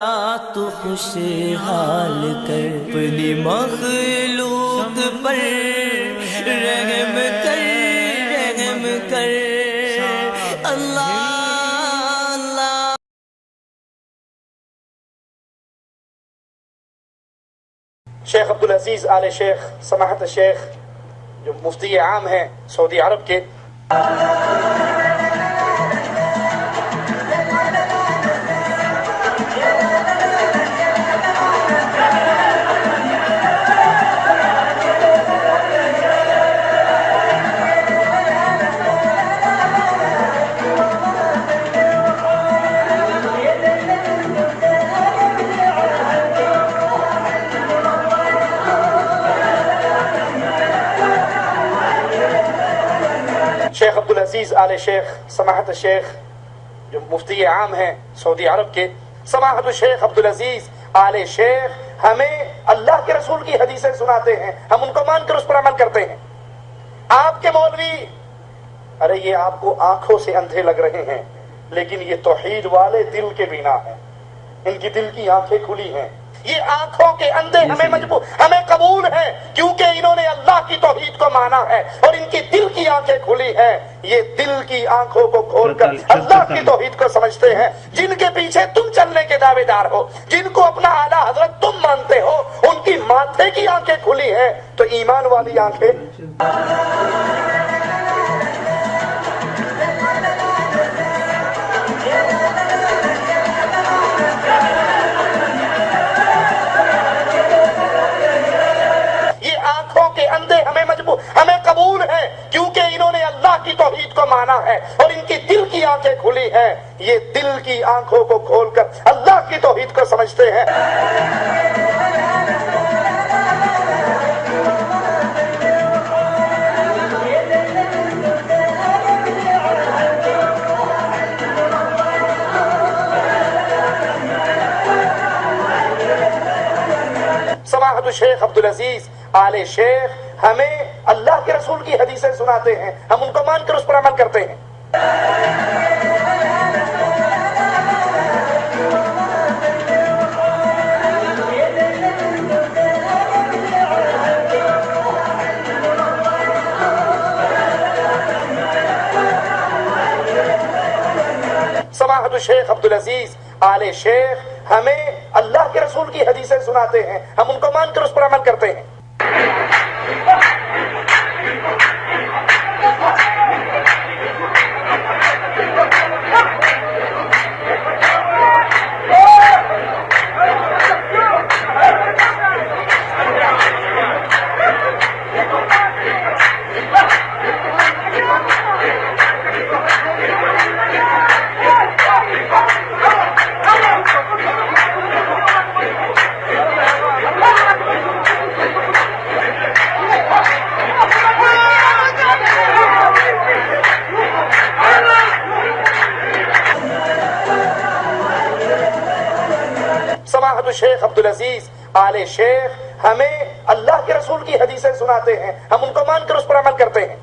तो खुशहाल कर अपनी मखलूक पर रहम कर अल्लाह अल्लाह। शेख अब्दुल अजीज आले शेख समाहत शेख जो मुफ्ती आम हैं सऊदी अरब के, शेख अब्दुल अजीज आले शेख समाहत शेख जो मुफ्ती आम हैं सऊदी अरब के, समाहत शेख अब्दुल अजीज आले शेख हमें अल्लाह के रसूल की हदीसें सुनाते हैं, हम उनको मानकर उस पर अमल करते हैं। आपके मौलवी, अरे ये आपको आंखों से अंधे लग रहे हैं, लेकिन ये तौहीद वाले दिल के बिना हैं, इनकी दिल की आंखें खुली हैं। ये आंखों के अंधे हमें मजबूर हमें कबूल है क्योंकि इन्होंने अल्लाह की तौहीद को माना है और इनकी दिल की आंखें खुली हैं। ये दिल की आंखों को खोलकर अल्लाह की तौहीद को समझते हैं। जिनके पीछे तुम चलने के दावेदार हो, जिनको अपना आला हजरत तुम मानते हो, उनकी माथे की आंखें खुली हैं, तो ईमान वाली आंखें अंधे हमें कबूल है क्योंकि इन्होंने अल्लाह की तौहीद को माना है और इनकी दिल की आंखें खुली हैं। ये दिल की आंखों को खोलकर अल्लाह की तौहीद को समझते हैं। समाहत शेख अब्दुल अजीज आले शेख हमें अल्लाह के रसूल की हदीसें सुनाते हैं, हम उनको मानकर उस पर अमल करते हैं। समाहत शेख अब्दुल अजीज आले शेख हमें अल्लाह के रसूल की हदीसें सुनाते हैं, हम उनको मानकर उस पर अमल करते हैं। शेख अब्दुल अजीज आले शेख हमें अल्लाह के रसूल की हदीसें सुनाते हैं, हम उनको मानकर उस पर अमल करते हैं।